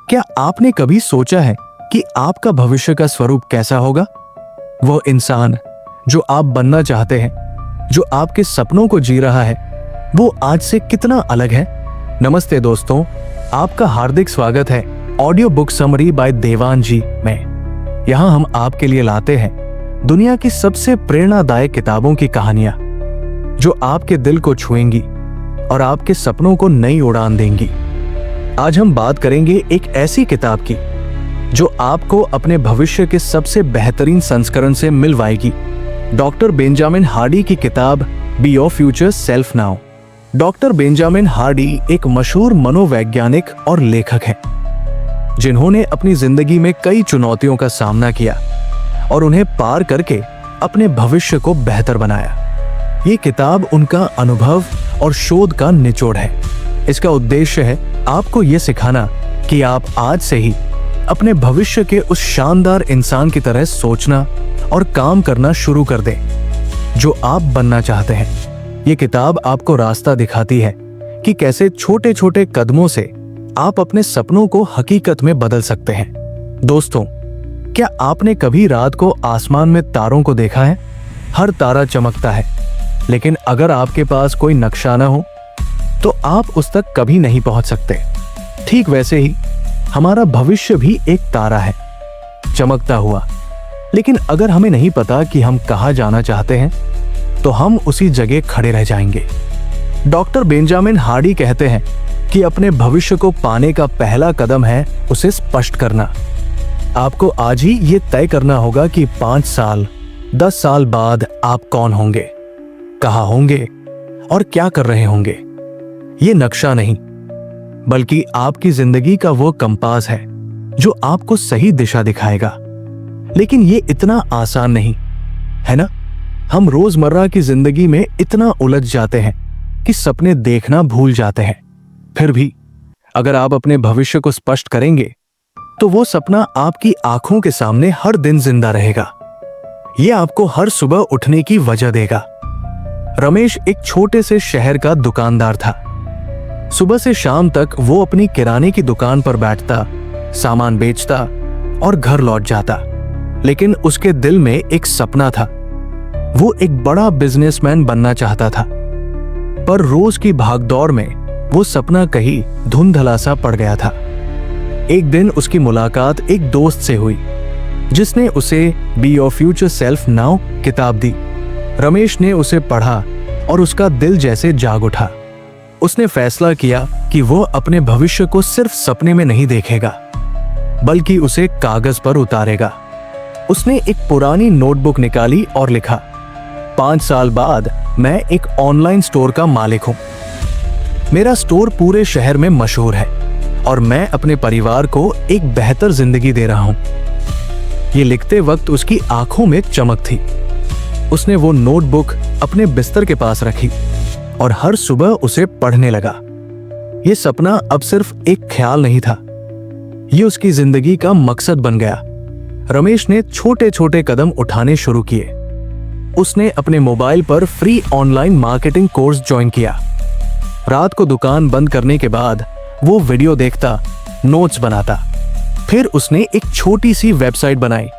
क्या आपने कभी सोचा है कि आपका भविष्य का स्वरूप कैसा होगा? वो इंसान जो आप बनना चाहते हैं, जो आपके सपनों को जी रहा है, वो आज से कितना अलग है? नमस्ते दोस्तों, आपका हार्दिक स्वागत है audio book summary by Dewan जी में। यहाँ हम आपके लिए लाते हैं दुनिया की सबसे प्रेरणादायक किताबों की कहानियां, जो आपके दिल को छुएंगी और आपके सपनों को नई उड़ान देंगी। आज हम बात करेंगे एक ऐसी किताब की जो आपको अपने भविष्य के सबसे बेहतरीन संस्करण से मिलवाएगी। डॉक्टर बेंजामिन हार्डी की किताब be your future self now. Doctor Benjamin Hardy एक मशहूर मनोवैज्ञानिक और लेखक हैं, जिन्होंने अपनी जिंदगी में कई चुनौतियों का सामना किया और उन्हें पार करके अपने भविष्य को बेहतर बनाया। ये किताब उनका अनुभव और शोध का निचोड़ है। इसका उद्देश्य है आपको ये सिखाना कि आप आज से ही अपने भविष्य के उस शानदार इंसान की तरह सोचना और काम करना शुरू कर दें जो आप बनना चाहते हैं। ये किताब आपको रास्ता दिखाती है कि कैसे छोटे छोटे कदमों से आप अपने सपनों को हकीकत में बदल सकते हैं। दोस्तों, क्या आपने कभी रात को आसमान में तारों को देखा है? हर तारा चमकता है, लेकिन अगर आपके पास कोई नक्शा न हो तो आप उस तक कभी नहीं पहुंच सकते। ठीक वैसे ही हमारा भविष्य भी एक तारा है, चमकता हुआ, लेकिन अगर हमें नहीं पता कि हम कहां जाना चाहते हैं तो हम उसी जगह खड़े रह जाएंगे। डॉक्टर बेंजामिन हार्डी कहते हैं कि अपने भविष्य को पाने का पहला कदम है उसे स्पष्ट करना। आपको आज ही ये तय करना होगा कि 5 साल, 10 साल बाद आप कौन होंगे, कहां होंगे और क्या कर रहे होंगे। ये नक्शा नहीं, बल्कि आपकी जिंदगी का वो कंपास है जो आपको सही दिशा दिखाएगा। लेकिन ये इतना आसान नहीं है ना? हम रोजमर्रा की जिंदगी में इतना उलझ जाते हैं कि सपने देखना भूल जाते हैं। फिर भी अगर आप अपने भविष्य को स्पष्ट करेंगे तो वो सपना आपकी आंखों के सामने हर दिन जिंदा रहेगा। ये आपको हर सुबह उठने की वजह देगा। रमेश एक छोटे से शहर का दुकानदार था। सुबह से शाम तक वो अपनी किराने की दुकान पर बैठता, सामान बेचता और घर लौट जाता। लेकिन उसके दिल में एक सपना था। वो एक बड़ा बिजनेसमैन बनना चाहता था, पर रोज की भागदौड़ में वो सपना कहीं धुंधला सा पड़ गया था। एक दिन उसकी मुलाकात एक दोस्त से हुई जिसने उसे be your future self now किताब दी। रमेश ने उसे पढ़ा और उसका दिल जैसे जाग उठा। उसने फैसला किया कि वो अपने भविष्य को सिर्फ सपने में नहीं देखेगा, बल्कि उसे कागज पर उतारेगा। उसने एक पुरानी नोटबुक निकाली और लिखा, 5 साल बाद मैं एक ऑनलाइन स्टोर का मालिक हूं। मेरा स्टोर पूरे शहर में मशहूर है और मैं अपने परिवार को एक बेहतर जिंदगी दे रहा हूं। ये लिखते वक्त उसकी आंखों में चमक थी। उसने वो नोटबुक अपने बिस्तर के पास रखी और हर सुबह उसे पढ़ने लगा। ये सपना अब सिर्फ एक ख्याल नहीं था, ये उसकी जिंदगी का मकसद बन गया। रमेश ने छोटे छोटे कदम उठाने शुरू किए। उसने अपने मोबाइल पर free online marketing course join किया। रात को दुकान बंद करने के बाद वो वीडियो देखता, नोट्स बनाता। फिर उसने एक छोटी सी वेबसाइट बनाई।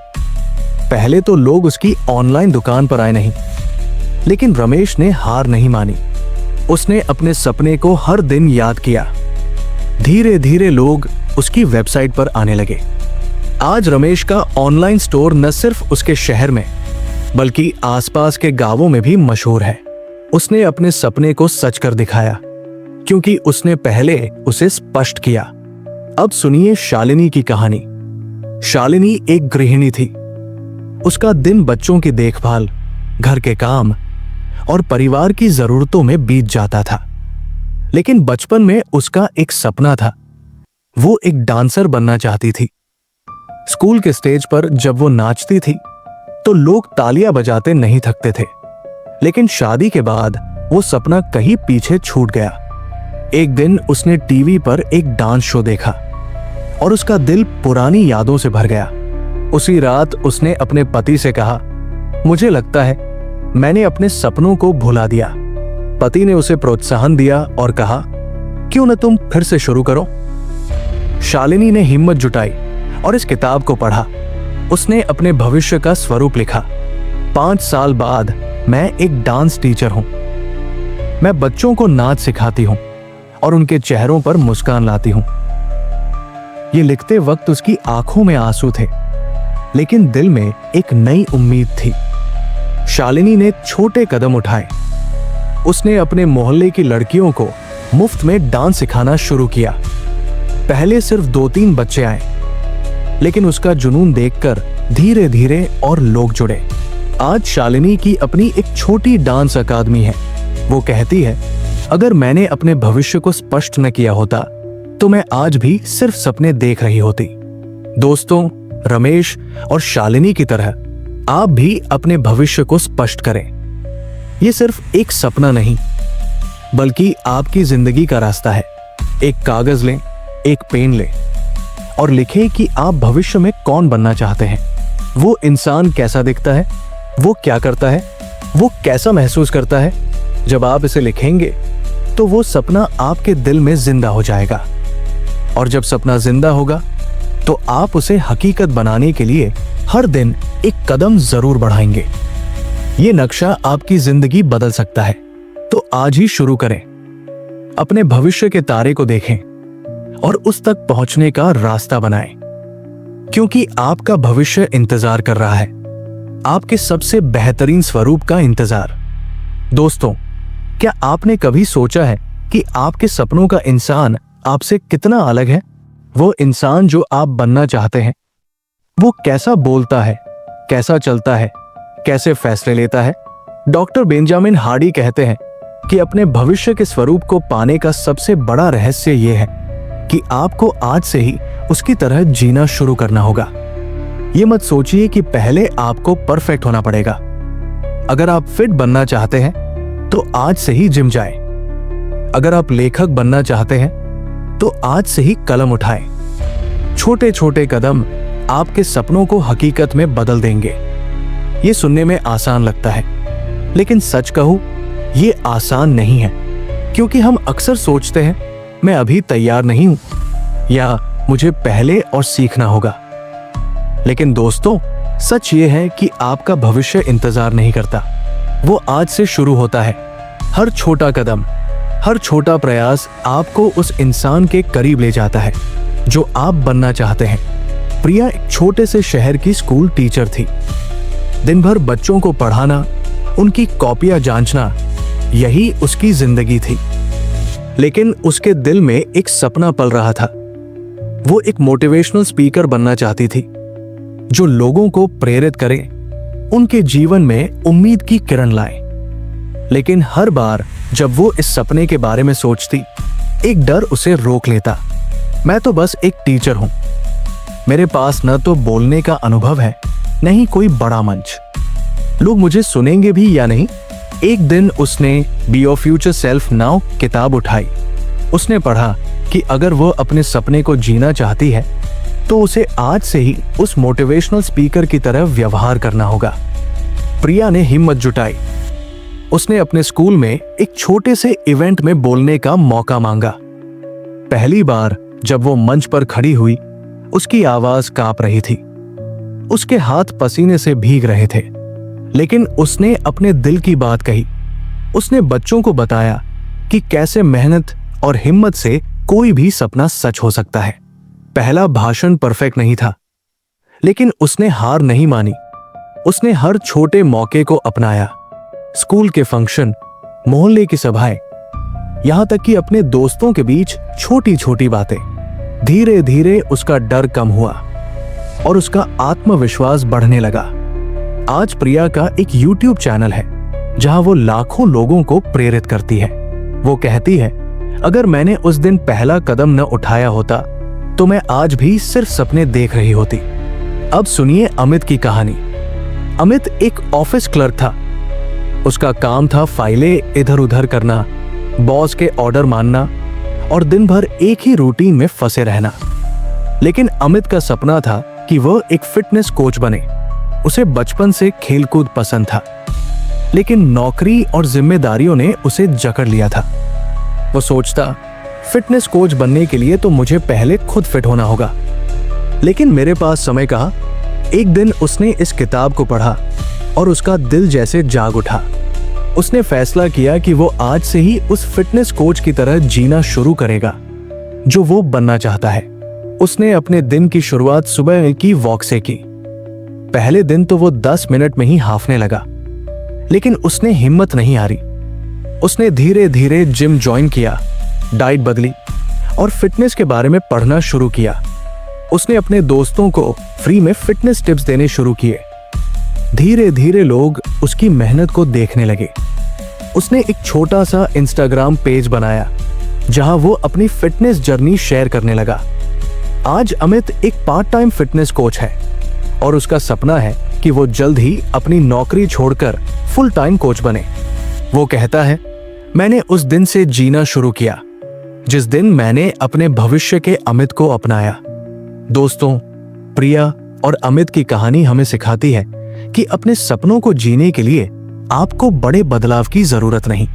पहले तो लोग उसकी ऑनलाइन दुकान पर आए नहीं, लेकिन रमेश ने हार नहीं मानी। उसने अपने सपने को हर दिन याद किया। धीरे धीरे लोग उसकी वेबसाइट पर आने लगे। आज रमेश का ऑनलाइन स्टोर न सिर्फ उसके शहर में, बल्कि आसपास के गांवों में भी मशहूर है। उसने अपने सपने को सच कर दिखाया, क्योंकि उसने पहले उसे स्पष्ट किया। अब सुनिए शालिनी की कहानी। शालिनी एक गृहिणी थी। उसका दिन बच्चों की देखभाल, घर के काम और परिवार की जरूरतों में बीत जाता था। लेकिन बचपन में उसका एक सपना था। वो एक डांसर बनना चाहती थी। स्कूल के स्टेज पर जब वो नाचती थी तो लोग तालियां बजाते नहीं थकते थे। लेकिन शादी के बाद वो सपना कहीं पीछे छूट गया। एक दिन उसने टीवी पर एक डांस शो देखा और उसका दिल पुरानी यादों से भर गया। उसी रात उसने अपने पति से कहा, मुझे लगता है मैंने अपने सपनों को भुला दिया। पति ने उसे प्रोत्साहन दिया और कहा, क्यों न तुम फिर से शुरू करो। शालिनी ने हिम्मत जुटाई और इस किताब को पढ़ा। उसने अपने भविष्य का स्वरूप लिखा। 5 साल बाद मैं एक डांस टीचर हूं। मैं बच्चों को नाच सिखाती हूं और उनके चेहरों पर मुस्कान लाती हूं। ये लिखते वक्त उसकी आंखों में आंसू थे, लेकिन दिल में एक नई उम्मीद थी। शालिनी ने छोटे कदम उठाए। उसने अपने मोहल्ले की लड़कियों को मुफ्त में डांस सिखाना शुरू किया। पहले सिर्फ 2-3 बच्चे आए, लेकिन उसका जुनून देखकर धीरे धीरे और लोग जुड़े। आज शालिनी की अपनी एक छोटी डांस अकादमी है। वो कहती है, अगर मैंने अपने भविष्य को स्पष्ट न किया होता तो मैं आज भी सिर्फ सपने देख रही होती। दोस्तों, रमेश और शालिनी की तरह आप भी अपने भविष्य को स्पष्ट करें। ये सिर्फ एक सपना नहीं, बल्कि आपकी जिंदगी का रास्ता है। एक कागज लें, एक पेन लें और लिखें कि आप भविष्य में कौन बनना चाहते हैं। वो इंसान कैसा दिखता है, वो क्या करता है, वो कैसा महसूस करता है। जब आप इसे लिखेंगे तो वो सपना आपके दिल में जिंदा हो जाएगा, और जब सपना जिंदा होगा तो आप उसे हकीकत बनाने के लिए हर दिन एक कदम जरूर बढ़ाएंगे। ये नक्शा आपकी जिंदगी बदल सकता है, तो आज ही शुरू करें। अपने भविष्य के तारे को देखें और उस तक पहुंचने का रास्ता बनाएं, क्योंकि आपका भविष्य इंतजार कर रहा है, आपके सबसे बेहतरीन स्वरूप का इंतजार। दोस्तों, क्या आपने कभी सोचा है कि आपके सपनों का इंसान आपसे कितना अलग है? वो इंसान जो आप बनना चाहते हैं, वो कैसा बोलता है, कैसा चलता है, कैसे फैसले लेता है? डॉक्टर बेंजामिन हार्डी कहते हैं कि अपने भविष्य के स्वरूप को पाने का सबसे बड़ा रहस्य यह है कि आपको आज से ही उसकी तरह जीना शुरू करना होगा। ये मत सोचिए कि पहले आपको परफेक्ट होना पड़ेगा। अगर आप फिट बनना चाहते हैं तो आज से ही जिम जाएं। अगर आप लेखक बनना चाहते हैं तो आज से ही कलम उठाएं। छोटे छोटे कदम आपके सपनों को हकीकत में बदल देंगे। ये सुनने में आसान लगता है, लेकिन सच कहूं, ये आसान नहीं है, क्योंकि हम अक्सर सोचते हैं मैं अभी तैयार नहीं हूं या मुझे पहले और सीखना होगा। लेकिन दोस्तों, सच ये है कि आपका भविष्य इंतजार नहीं करता, वो आज से शुरू होता है। हर छोटा कदम, हर छोटा प्रयास आपको उस इंसान के करीब ले जाता है जो आप बनना चाहते हैं। प्रिया एक छोटे से शहर की स्कूल टीचर थी। दिन भर बच्चों को पढ़ाना, उनकी कॉपियां जांचना, यही उसकी जिंदगी थी। लेकिन उसके दिल में एक सपना पल रहा था। वो एक मोटिवेशनल स्पीकर बनना चाहती थी, जो लोगों को प्रेरित करे, उनके जीवन में उम्मीद की किरण लाए। लेकिन हर बार जब वो इस सपने के बारे में सोचती, एक डर उसे रोक लेता। मैं तो बस एक टीचर हूं, मेरे पास न तो बोलने का अनुभव है, न ही कोई बड़ा मंच। लोग मुझे सुनेंगे भी या नहीं? एक दिन उसने be your future self now किताब उठाई। उसने पढ़ा कि अगर वो अपने सपने को जीना चाहती है तो उसे आज से ही उस मोटिवेशनल स्पीकर की तरह व्यवहार करना होगा। प्रिया ने हिम्मत जुटाई। उसने अपने स्कूल में एक छोटे से इवेंट में बोलने का मौका मांगा। पहली बार जब वो मंच पर खड़ी हुई, उसकी आवाज कांप रही थी, उसके हाथ पसीने से भीग रहे थे, लेकिन उसने अपने दिल की बात कही। उसने बच्चों को बताया कि कैसे मेहनत और हिम्मत से कोई भी सपना सच हो सकता है। पहला भाषण परफेक्ट नहीं था, लेकिन उसने हार नहीं मानी। उसने हर छोटे मौके को अपनाया। स्कूल के फंक्शन, मोहल्ले की सभाएं, यहां तक कि अपने दोस्तों के बीच छोटी छोटी बातें। धीरे धीरे उसका डर कम हुआ और उसका आत्मविश्वास बढ़ने लगा। आज प्रिया का एक YouTube चैनल है जहां वो लाखों लोगों को प्रेरित करती है। वो कहती है, अगर मैंने उस दिन पहला कदम न उठाया होता तो मैं आज भी सिर्फ सपने देख रही होती। अब सुनिए अमित की कहानी। अमित एक ऑफिस क्लर्क था। उसका काम था फाइलें इधर उधर करना, बॉस के ऑर्डर मानना और दिन भर एक ही रूटीन में फंसे रहना। लेकिन अमित का सपना था कि वह एक फिटनेस कोच बने। उसे बचपन से खेलकूद पसंद था, लेकिन नौकरी और जिम्मेदारियों ने उसे जकड़ लिया था। वो सोचता, फिटनेस कोच बनने के लिए तो मुझे पहले खुद फिट होना होगा, लेकिन मेरे पास समय कहाँ। एक दिन उसने इस किताब को पढ़ा और उसका दिल जैसे जाग उठा। उसने फैसला किया कि वो आज से ही उस फिटनेस कोच की तरह जीना शुरू करेगा जो वो बनना चाहता है। उसने अपने दिन की शुरुआत सुबह की वॉक से की। पहले दिन तो वो 10 मिनट में ही हाफने लगा, लेकिन उसने हिम्मत नहीं हारी। उसने धीरे धीरे जिम ज्वाइन किया, डाइट बदली और फिटनेस के बारे में पढ़ना शुरू किया। उसने अपने दोस्तों को फ्री में फिटनेस टिप्स देने शुरू किए। धीरे धीरे लोग उसकी मेहनत को देखने लगे। उसने एक छोटा सा इंस्टाग्राम पेज बनाया जहां वो अपनी फिटनेस जर्नी शेयर करने लगा। आज अमित एक पार्ट टाइम फिटनेस कोच है और उसका सपना है कि वो जल्द ही अपनी नौकरी छोड़कर फुल टाइम कोच बने। वो कहता है, मैंने उस दिन से जीना शुरू किया जिस दिन मैंने अपने भविष्य के अमित को अपनाया। दोस्तों, प्रिया और अमित की कहानी हमें सिखाती है कि अपने सपनों को जीने के लिए आपको बड़े बदलाव की जरूरत नहीं।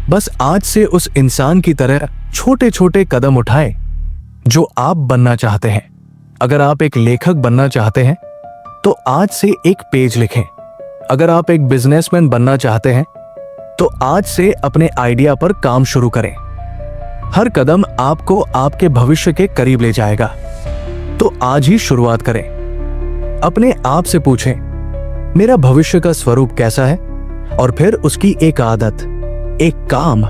बस आज से उस इंसान की तरह छोटे छोटे कदम उठाएं जो आप बनना चाहते हैं। अगर आप एक लेखक बनना चाहते हैं तो आज से एक पेज लिखें। अगर आप एक बिजनेसमैन बनना चाहते हैं तो आज से अपने आइडिया पर काम शुरू करें। हर कदम आपको आपके भविष्य के करीब ले जाएगा, तो आज ही शुरुआत करें। अपने आप से पूछें, मेरा भविष्य का स्वरूप कैसा है, और फिर उसकी एक आदत, एक काम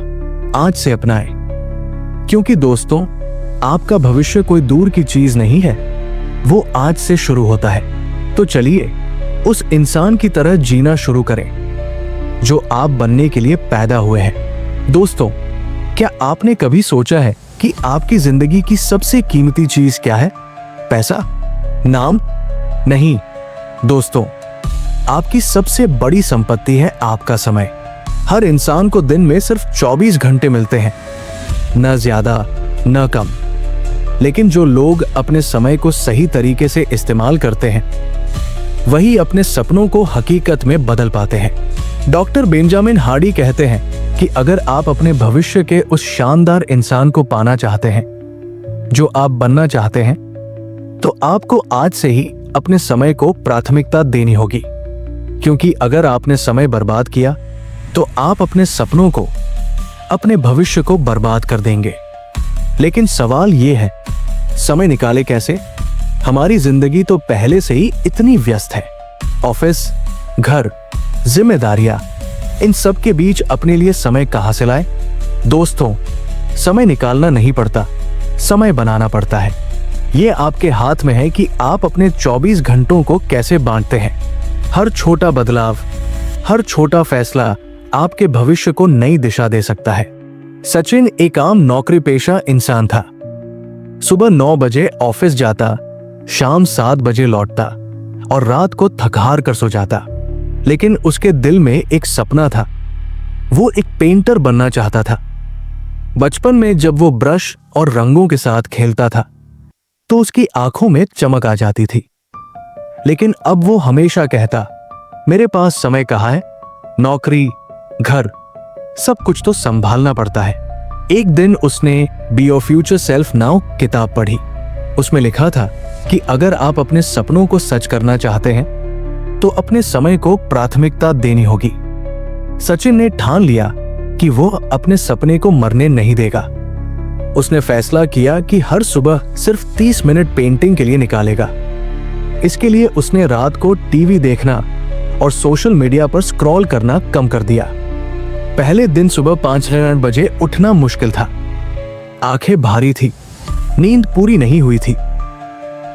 आज से अपनाएं। क्योंकि दोस्तों, आपका भविष्य कोई दूर की चीज नहीं है, वो आज से शुरू होता है। तो चलिए उस इंसान की तरह जीना शुरू करें जो आप बनने के लिए पैदा हुए हैं। दोस्तों, क्या आपने कभी सोचा है कि आपकी जिंदगी की सबसे कीमती चीज क्या है? पैसा? नाम? नहीं दोस्तों, आपकी सबसे बड़ी संपत्ति है आपका समय। हर इंसान को दिन में सिर्फ 24 घंटे मिलते हैं, न ज्यादा न कम। लेकिन जो लोग अपने समय को सही तरीके से इस्तेमाल करते हैं वही अपने सपनों को हकीकत में बदल पाते हैं। डॉक्टर बेंजामिन हार्डी कहते हैं कि अगर आप अपने भविष्य के उस शानदार इंसान को पाना चाहते हैं जो आप बनना चाहते हैं, तो आपको आज से ही अपने समय को प्राथमिकता देनी होगी। क्योंकि अगर आपने समय बर्बाद किया तो आप अपने सपनों को, अपने भविष्य को बर्बाद कर देंगे। लेकिन सवाल यह है, समय निकाले कैसे? हमारी जिंदगी तो पहले से ही इतनी व्यस्त है। ऑफिस, घर, जिम्मेदारियां, इन सब के बीच अपने लिए समय कहां से लाएं? दोस्तों, समय निकालना नहीं पड़ता, समय बनाना पड़ता है। यह आपके हाथ में है कि आप अपने 24 घंटों को कैसे बांटते हैं। हर छोटा बदलाव, हर छोटा फैसला आपके भविष्य को नई दिशा दे सकता है। सचिन एक आम नौकरी पेशा इंसान था। सुबह 9 बजे ऑफिस जाता, शाम 7 बजे लौटता और रात को थक हार कर सो जाता। लेकिन उसके दिल में एक सपना था। वो एक पेंटर बनना चाहता था। बचपन में जब वो ब्रश और रंगों के साथ खेलता था तो उसकी आंखों में चमक आ जाती थी। लेकिन अब वो हमेशा कहता, मेरे पास समय कहाँ है? नौकरी, घर, सब कुछ तो संभालना पड़ता है। एक दिन उसने be your future self now किताब पढ़ी। उसमें लिखा था कि अगर आप अपने सपनों को सच करना चाहते हैं तो अपने समय को प्राथमिकता देनी होगी। सचिन ने ठान लिया कि वो अपने सपने को मरने नहीं देगा। उसने फैसला किया कि हर सुबह सिर्फ 30 मिनट पेंटिंग के लिए निकालेगा। इसके लिए उसने रात को टीवी देखना और सोशल मीडिया पर स्क्रॉल करना कम कर दिया। पहले दिन सुबह 5 बजे उठना मुश्किल था। आंखें भारी थी, नींद पूरी नहीं हुई थी।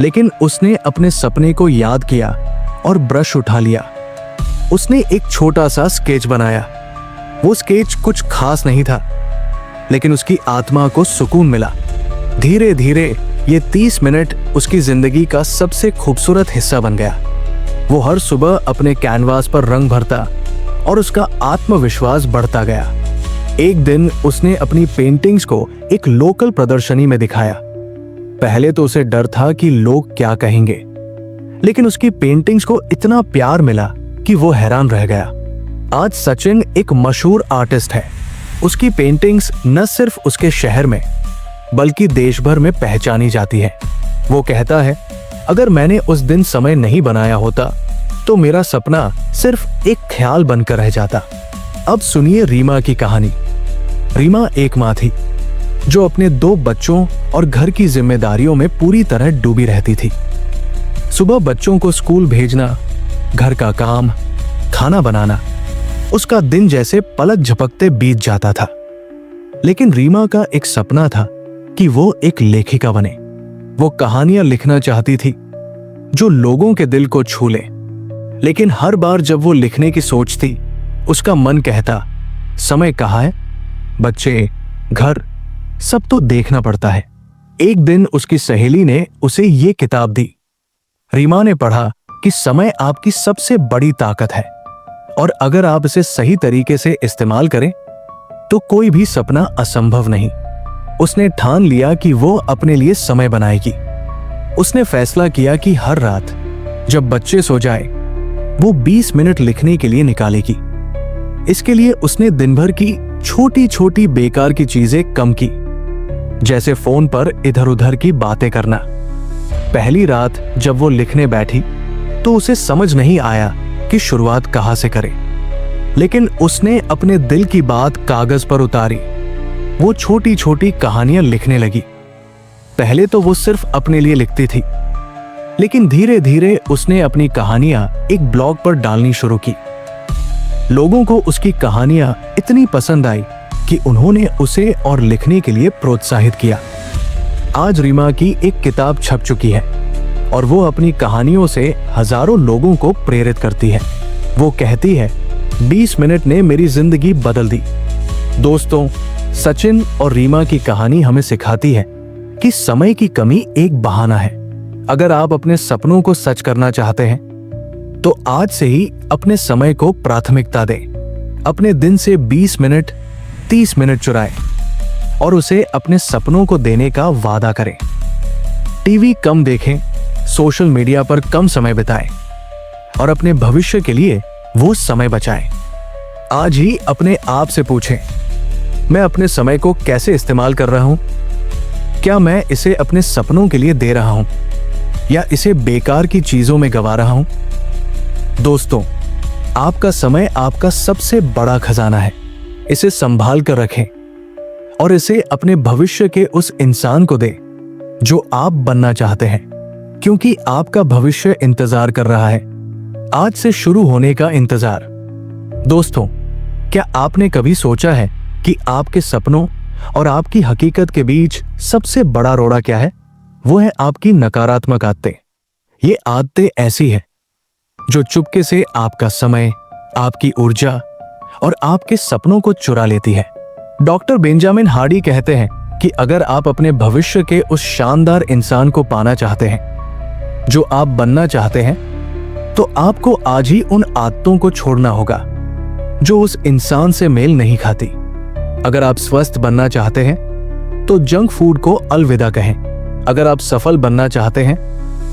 लेकिन उसने अपने सपने को याद किया और ब्रश उठा लिया। उसने एक छोटा सा स्केच बनाया। वो स्केच कुछ खास नहीं था, लेकिन उसकी आत्मा को सुकून मिला। धीरे धीरे ये 30 मिनट उसकी जिंदगी का सबसे खूबसूरत हिस्सा बन गया। वो हर सुबह अपने कैनवास पर रंग भरता और उसका आत्मविश्वास बढ़ता गया। एक दिन उसने अपनी पेंटिंग्स को एक लोकल प्रदर्शनी में दिखाया। पहले तो उसे डर था कि लोग क्या कहेंगे, लेकिन उसकी पेंटिंग्स को इतना प्यार मिला कि वो हैरान रह गया। आज सचिन एक मशहूर आर्टिस्ट है। उसकी पेंटिंग्स न सिर्फ उसके शहर में बल्कि देश भर में पहचानी जाती है। वो कहता है, अगर मैंने उस दिन समय नहीं बनाया होता तो मेरा सपना सिर्फ एक ख्याल बनकर रह जाता। अब सुनिए रीमा की कहानी। रीमा एक माँ थी जो अपने 2 बच्चों और घर की जिम्मेदारियों में पूरी तरह डूबी रहती थी। सुबह बच्चों को स्कूल भेजना, घर का काम, खाना बनाना, उसका दिन जैसे पलक झपकते बीत जाता था। लेकिन रीमा का एक सपना था कि वो एक लेखिका बने। वो कहानियां लिखना चाहती थी जो लोगों के दिल को छू ले। लेकिन हर बार जब वो लिखने की सोचती, उसका मन कहता, समय कहाँ है, बच्चे, घर, सब तो देखना पड़ता है। एक दिन उसकी सहेली ने उसे ये किताब दी। रीमा ने पढ़ा कि समय आपकी सबसे बड़ी ताकत है और अगर आप इसे सही तरीके से इस्तेमाल करें तो कोई भी सपना असंभव नहीं। उसने ठान लिया कि वो अपने लिए समय बनाएगी। उसने फैसला किया कि हर रात जब बच्चे सो जाए वो 20 मिनट लिखने के लिए निकालेगी। इसके लिए उसने दिन भर की छोटी छोटी बेकार की चीजें कम की, जैसे फोन पर इधर उधर की बातें करना। पहली रात जब वो लिखने बैठी तो उसे समझ नहीं आया कि शुरुआत कहां से करे। लेकिन उसने अपने दिल की बात कागज पर उतारी। वो छोटी छोटी कहानियां लिखने लगी। पहले तो वो सिर्फ अपने लिए लिखती थी, लेकिन धीरे धीरे उसने अपनी कहानियां एक ब्लॉग पर डालनी शुरू की। लोगों को उसकी कहानियां इतनी पसंद आई कि उन्होंने उसे और लिखने के लिए प्रोत्साहित किया। आज रीमा की एक किताब छप चुकी है और वो अपनी कहानियों से हजारों लोगों को प्रेरित करती है। वो कहती है, 20 मिनट ने मेरी जिंदगी बदल दी। दोस्तों, सचिन और रीमा की कहानी हमें सिखाती है कि समय की कमी एक बहाना है। अगर आप अपने सपनों को सच करना चाहते हैं तो आज से ही अपने समय को प्राथमिकता दें। अपने दिन से 20 मिनट, 30 मिनट चुराएं और उसे अपने सपनों को देने का वादा करें। टीवी कम देखें, सोशल मीडिया पर कम समय बिताएं और अपने भविष्य के लिए वो समय बचाएं। आज ही अपने आप से पूछें, मैं अपने समय को कैसे इस्तेमाल कर रहा हूं? क्या मैं इसे अपने सपनों के लिए दे रहा हूं या इसे बेकार की चीजों में गवा रहा हूं? दोस्तों, आपका समय आपका सबसे बड़ा खजाना है। इसे संभाल कर रखें और इसे अपने भविष्य के उस इंसान को दें जो आप बनना चाहते हैं, क्योंकि आपका भविष्य इंतजार कर रहा है। आज से शुरू होने का इंतजार। दोस्तों, क्या आपने कभी सोचा है कि आपके सपनों और आपकी हकीकत के बीच सबसे बड़ा रोड़ा क्या है? वो है आपकी नकारात्मक आदतें। ये आदतें ऐसी है जो चुपके से आपका समय, आपकी ऊर्जा और आपके सपनों को चुरा लेती है। डॉक्टर बेंजामिन हार्डी कहते हैं कि अगर आप अपने भविष्य के उस शानदार इंसान को पाना चाहते हैं जो आप बनना चाहते हैं, तो आपको आज ही उन आदतों को छोड़ना होगा जो उस इंसान से मेल नहीं खाती। अगर आप स्वस्थ बनना चाहते हैं तो जंक फूड को अलविदा कहें। अगर आप सफल बनना चाहते हैं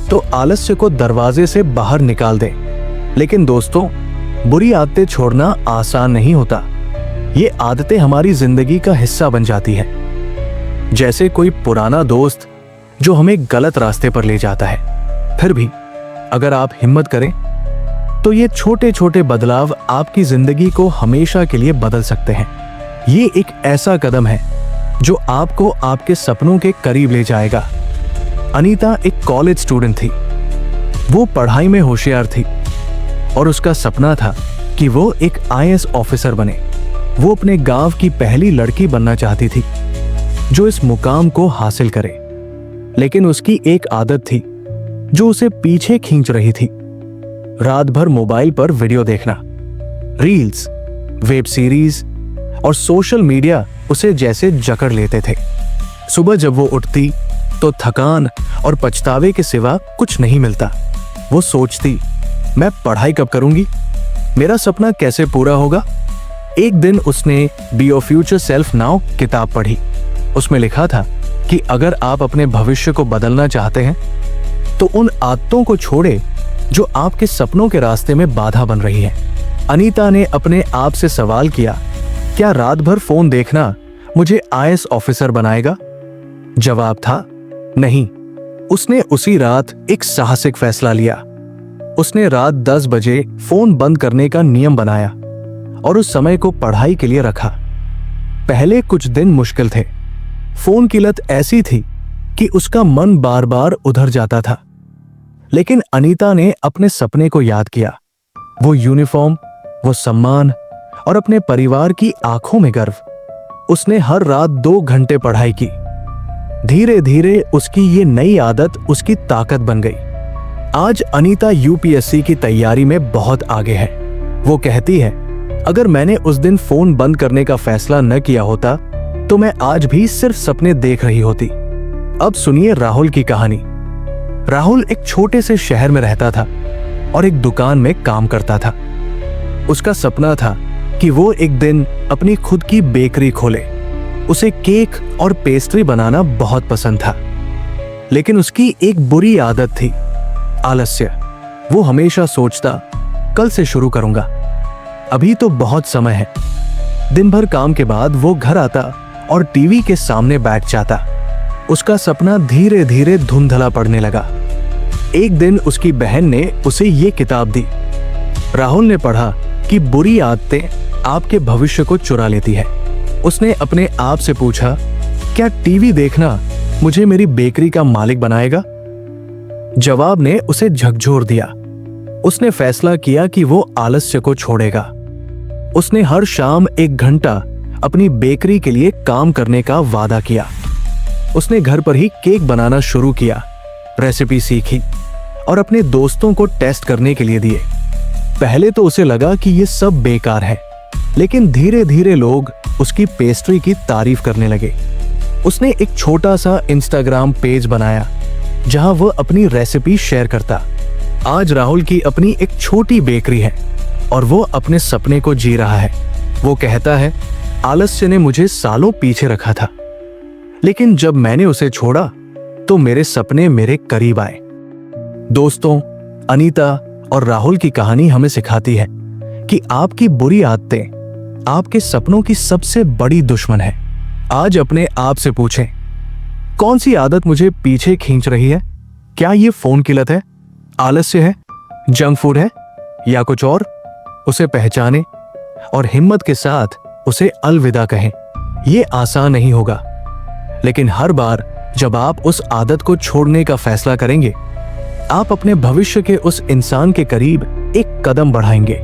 तो आलस्य को दरवाजे से बाहर निकाल दें। लेकिन दोस्तों, बुरी आदतें छोड़ना आसान नहीं होता। ये आदतें हमारी जिंदगी का हिस्सा बन जाती है, जैसे कोई पुराना दोस्त जो हमें गलत रास्ते पर ले जाता है। फिर भी अगर आप हिम्मत करें तो ये छोटे छोटे बदलाव आपकी जिंदगी को हमेशा के लिए बदल सकते हैं। ये एक ऐसा कदम है जो आपको आपके सपनों के करीब ले जाएगा। अनीता एक कॉलेज स्टूडेंट थी। वो पढ़ाई में होशियार थी और उसका सपना था कि वो एक IAS ऑफिसर बने। वो अपने गांव की पहली लड़की बनना चाहती थी जो इस मुकाम को हासिल करे। लेकिन उसकी एक आदत थी जो उसे पीछे खींच रही थी। रात भर मोबाइल पर वीडियो देखना, रील्स, वेब सीरीज और सोशल मीडिया उसे जैसे जकड़ लेते थे। सुबह जब वो उठती तो थकान और पछतावे के सिवा कुछ नहीं मिलता। वो सोचती, मैं पढ़ाई कब करूंगी? मेरा सपना कैसे पूरा होगा? एक दिन उसने be your future self now किताब पढ़ी। उसमें लिखा था कि अगर आप अपने भविष्य को बदलना चाहते हैं तो उन आदतों को छोड़े जो आपके सपनों के रास्ते में बाधा बन रही है। अनीता ने अपने आप से सवाल किया, क्या रात भर फोन देखना मुझे IAS ऑफिसर बनाएगा? जवाब था नहीं। उसने उसी रात एक साहसिक फैसला लिया। उसने रात 10 बजे फोन बंद करने का नियम बनाया और उस समय को पढ़ाई के लिए रखा। पहले कुछ दिन मुश्किल थे। फोन की लत ऐसी थी कि उसका मन बार बार उधर जाता था। लेकिन अनीता ने अपने सपने को याद किया, वो यूनिफॉर्म, वो सम्मान और अपने परिवार की आंखों में गर्व। उसने हर रात 2 घंटे पढ़ाई की। धीरे धीरे उसकी ये नई आदत उसकी ताकत बन गई। आज अनीता यूपीएससी की तैयारी में बहुत आगे है। वो कहती है, अगर मैंने उस दिन फोन बंद करने का फैसला न किया होता तो मैं आज भी सिर्फ सपने देख रही होती। अब सुनिए राहुल की कहानी। राहुल एक छोटे से शहर में रहता था और एक दुकान में काम करता था। उसका सपना था कि वो एक दिन अपनी खुद की बेकरी खोले। उसे केक और पेस्ट्री बनाना बहुत पसंद था, लेकिन उसकी एक बुरी आदत थी, आलस्य। वो हमेशा सोचता, कल से शुरू करूंगा, अभी तो बहुत समय है। दिन भर काम के बाद वो घर आता और टीवी के सामने बैठ जाता। उसका सपना धीरे धीरे धुंधला पड़ने लगा। एक दिन उसकी बहन ने उसे ये किताब दी। राहुल ने पढ़ा कि बुरी आदतें आपके भविष्य को चुरा लेती है। उसने अपने आप से पूछा, क्या टीवी देखना मुझे मेरी बेकरी का मालिक बनाएगा? जवाब ने उसे झकझोर दिया। उसने फैसला किया कि वो आलस्य को छोड़ेगा। उसने हर शाम 1 घंटा अपनी बेकरी के लिए काम करने का वादा किया। उसने घर पर ही केक बनाना शुरू किया, रेसिपी सीखी और अपने दोस्तों को टेस्ट करने के लिए दिए। पहले तो उसे लगा कि ये सब बेकार है, लेकिन धीरे धीरे लोग उसकी पेस्ट्री की तारीफ करने लगे। उसने एक छोटा सा इंस्टाग्राम पेज बनाया जहां वह अपनी रेसिपी शेयर करता। आज राहुल की अपनी एक छोटी बेकरी है और वो अपने सपने को जी रहा है। वो कहता है, आलस्य ने मुझे सालों पीछे रखा था, लेकिन जब मैंने उसे छोड़ा तो मेरे सपने मेरे करीब आए। दोस्तों, अनीता और राहुल की कहानी हमें सिखाती है कि आपकी बुरी आदतें आपके सपनों की सबसे बड़ी दुश्मन है। आज अपने आप से पूछें, कौन सी आदत मुझे पीछे खींच रही है? क्या ये फोन की लत है, आलस्य है, जंक फूड है या कुछ और? उसे पहचानें और हिम्मत के साथ उसे अलविदा कहें। ये आसान नहीं होगा, लेकिन हर बार जब आप उस आदत को छोड़ने का फैसला करेंगे, आप अपने भविष्य के उस इंसान के करीब एक कदम बढ़ाएंगे।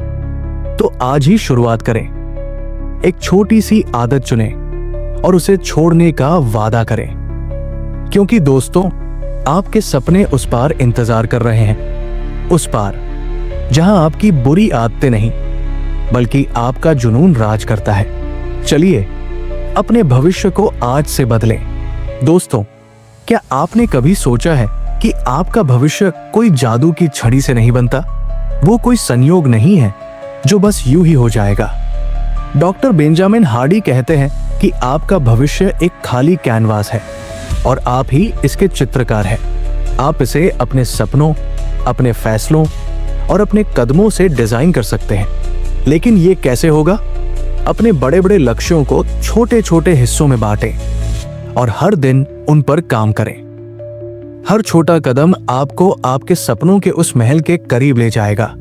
तो आज ही शुरुआत करें। एक छोटी सी आदत चुनें और उसे छोड़ने का वादा करें, क्योंकि दोस्तों, आपके सपने उस पार इंतजार कर रहे हैं, उस पार जहां आपकी बुरी आदतें नहीं बल्कि आपका जुनून राज करता है। चलिए अपने भविष्य को आज से बदलें। दोस्तों, क्या आपने कभी सोचा है कि आपका भविष्य कोई जादू की छड़ी से नहीं बनता? वो कोई संयोग नहीं है जो बस यूं ही हो जाएगा। डॉक्टर बेंजामिन हार्डी कहते हैं कि आपका भविष्य एक खाली कैनवास है और आप ही इसके चित्रकार हैं। आप इसे अपने सपनों, अपने फैसलों और अपने कदमों से डिजाइन कर सकते हैं। लेकिन ये कैसे होगा? अपने बड़े बड़े लक्ष्यों को छोटे छोटे हिस्सों में बांटें और हर दिन उन पर काम करें। हर छोटा कदम आपको आपके सपनों के उस महल के करीब ले जाएगा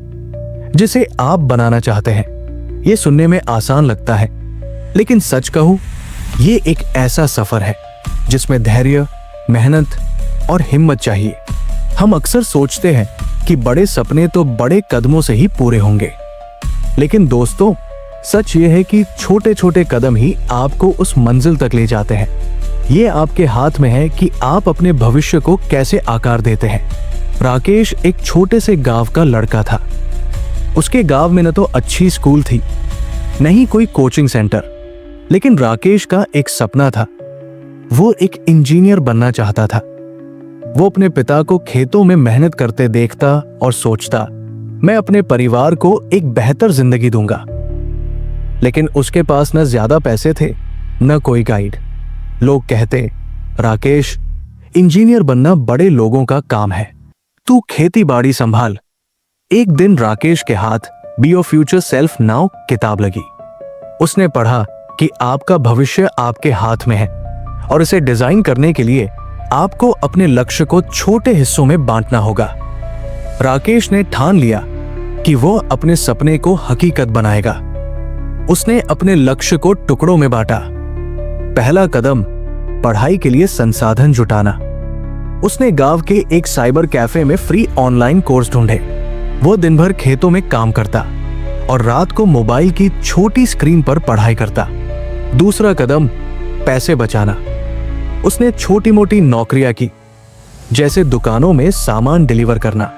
जिसे आप बनाना चाहते हैं। ये सुनने में आसान लगता है, लेकिन सच कहूं, ये एक ऐसा सफर है जिसमें धैर्य, मेहनत और हिम्मत चाहिए। हम अक्सर सोचते हैं कि बड़े सपने तो बड़े कदमों से ही पूरे होंगे, लेकिन दोस्तों, सच ये है कि छोटे छोटे कदम ही आपको उस मंजिल तक ले जाते हैं। ये आपके हाथ में है कि आप अपने भविष्य को कैसे आकार देते हैं। राकेश एक छोटे से गांव का लड़का था। उसके गांव में न तो अच्छी स्कूल थी, न ही कोई कोचिंग सेंटर, लेकिन राकेश का एक सपना था। वो एक इंजीनियर बनना चाहता था। वो अपने पिता को खेतों में मेहनत करते देखता और सोचता, मैं अपने परिवार को एक बेहतर जिंदगी दूंगा। लेकिन उसके पास न ज्यादा पैसे थे, न कोई गाइड। लोग कहते, राकेश, इंजीनियर बनना बड़े लोगों का काम है, तू खेती बाड़ी संभाल। एक दिन राकेश के हाथ be your future self now किताब लगी। उसने पढ़ा कि आपका भविष्य आपके हाथ में है और इसे डिजाइन करने के लिए आपको अपने लक्ष्य को छोटे हिस्सों में बांटना होगा। राकेश ने ठान लिया कि वो अपने सपने को हकीकत बनाएगा। उसने अपने लक्ष्य को टुकड़ों में बांटा। पहला कदम, पढ़ाई के लिए संसाधन जुटाना। उसने गांव के एक साइबर कैफे में फ्री ऑनलाइन कोर्स ढूंढे। वो दिन भर खेतों में काम करता और रात को मोबाइल की छोटी स्क्रीन पर पढ़ाई करता। दूसरा कदम, पैसे बचाना। उसने छोटी मोटी नौकरियां की, जैसे दुकानों में सामान डिलीवर करना।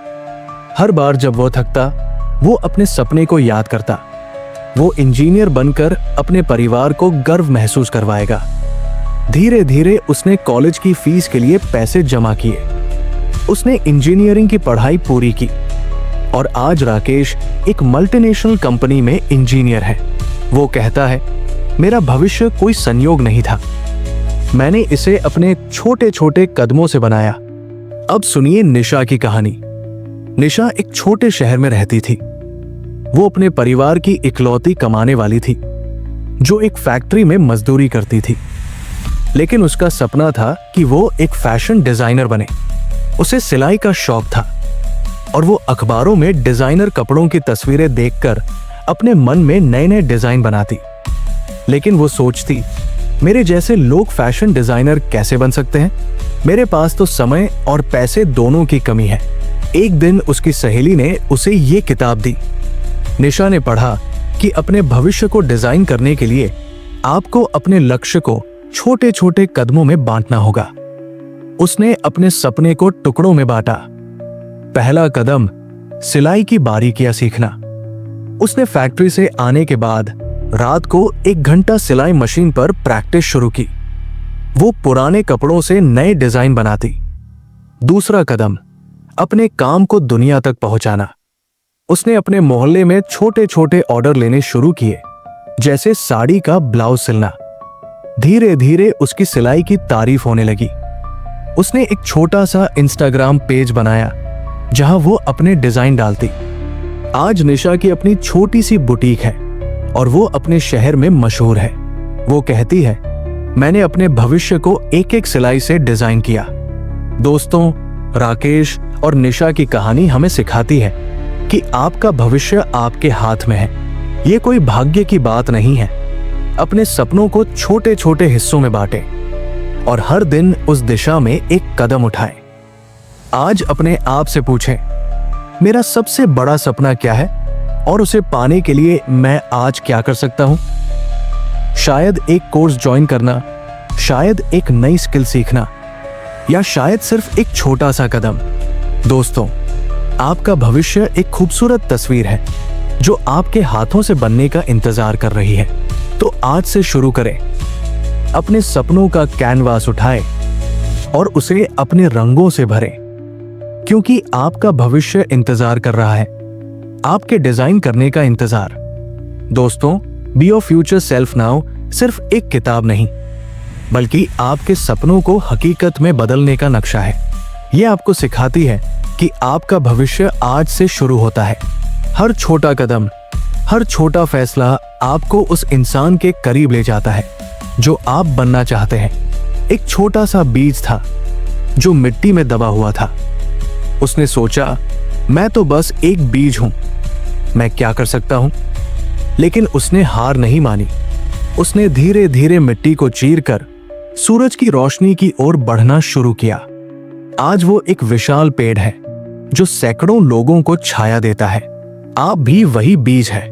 हर बार जब वो थकता, वो अपने सपने को याद करता। वो इंजीनियर बनकर अपने परिवार को गर्व महसूस करवाएगा। धीरे धीरे उसने कॉलेज की फीस के लिए पैसे जमा किए। उसने इंजीनियरिंग की पढ़ाई पूरी की और आज राकेश एक मल्टीनेशनल कंपनी में इंजीनियर है। वो कहता है, मेरा भविष्य कोई संयोग नहीं था, मैंने इसे अपने छोटे छोटे कदमों से बनाया। अब सुनिए निशा की कहानी। निशा एक छोटे शहर में रहती थी। वो अपने परिवार की इकलौती कमाने वाली थी, जो एक फैक्ट्री में मजदूरी करती थी। लेकिन उसका सपना था कि वो एक फैशन डिजाइनर बने। उसे सिलाई का शौक था और वो अखबारों में डिजाइनर कपड़ों की तस्वीरें देखकर अपने मन में नए नए डिजाइन बनाती। लेकिन वो सोचती, मेरे जैसे लोग फैशन डिजाइनर कैसे बन सकते हैं? मेरे पास तो समय और पैसे दोनों की कमी है। एक दिन उसकी सहेली ने उसे ये किताब दी। निशा ने पढ़ा कि अपने भविष्य को डिजाइन करने के लिए आपको अपने लक्ष्य को छोटे छोटे कदमों में बांटना होगा। उसने अपने सपने को टुकड़ों में बांटा। पहला कदम, सिलाई की बारीकियां सीखना। उसने फैक्ट्री से आने के बाद रात को 1 घंटा सिलाई मशीन पर प्रैक्टिस शुरू की। वो पुराने कपड़ों से नए डिजाइन बनाती। दूसरा कदम, अपने काम को दुनिया तक पहुंचाना। उसने अपने मोहल्ले में छोटे छोटे ऑर्डर लेने शुरू किए, जैसे साड़ी का ब्लाउज सिलना। धीरे धीरे उसकी सिलाई की तारीफ होने लगी। उसने एक छोटा सा इंस्टाग्राम पेज बनाया, जहां वो अपने डिजाइन डालती। आज निशा की अपनी छोटी सी बुटीक है और वो अपने शहर में मशहूर है। वो कहती है, मैंने अपने भविष्य को एक एक सिलाई से डिजाइन किया। दोस्तों, राकेश और निशा की कहानी हमें सिखाती है कि आपका भविष्य आपके हाथ में है। ये कोई भाग्य की बात नहीं है। अपने सपनों को छोटे छोटे हिस्सों में बांटें और हर दिन उस दिशा में एक कदम उठाएं। आज अपने आप से पूछें, मेरा सबसे बड़ा सपना क्या है और उसे पाने के लिए मैं आज क्या कर सकता हूं? शायद एक कोर्स ज्वाइन करना, शायद एक नई स्किल सीखना, या शायद सिर्फ एक छोटा सा कदम। दोस्तों, आपका भविष्य एक खूबसूरत तस्वीर है जो आपके हाथों से बनने का इंतजार कर रही है। तो आज से शुरू करें। अपने सपनों का कैनवास उठाएं और उसे अपने रंगों से भरें, क्योंकि आपका भविष्य इंतजार कर रहा है, आपके डिजाइन करने का इंतजार। दोस्तों, be your future self now सिर्फ एक किताब नहीं, बल्कि आपके सपनों को हकीकत में बदलने का नक्शा है। यह आपको सिखाती है कि आपका भविष्य आज से शुरू होता है। हर छोटा कदम, हर छोटा फैसला आपको उस इंसान के करीब ले जाता है जो आप बनना चाहते हैं। एक छोटा सा बीज था जो मिट्टी में दबा हुआ था। उसने सोचा, मैं तो बस एक बीज हूं, मैं क्या कर सकता हूं? लेकिन उसने हार नहीं मानी। उसने धीरे धीरे मिट्टी को चीरकर सूरज की रोशनी की ओर बढ़ना शुरू किया। आज वो एक विशाल पेड़ है जो सैकड़ों लोगों को छाया देता है। आप भी वही बीज है।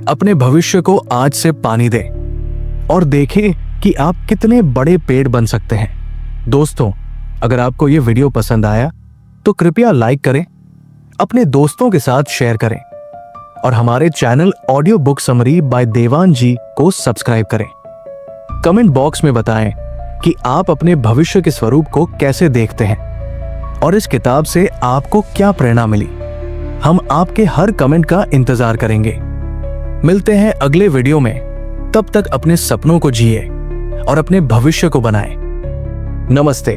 अपने भविष्य को आज से पानी दें और देखें कि आप कितने बड़े पेड़ बन सकते हैं। दोस्तों, अगर आपको ये वीडियो पसंद आया तो कृपया लाइक करें, अपने दोस्तों के साथ शेयर करें और हमारे channel audio book summary by Dewan ji को सब्सक्राइब करें। कमेंट बॉक्स में बताएं कि आप अपने भविष्य के स्वरूप को कैसे देखते हैं और इस किताब से आपको क्या प्रेरणा मिली। हम आपके हर कमेंट का इंतजार करेंगे। मिलते हैं अगले वीडियो में। तब तक अपने सपनों को जिए और अपने भविष्य को बनाएं। नमस्ते।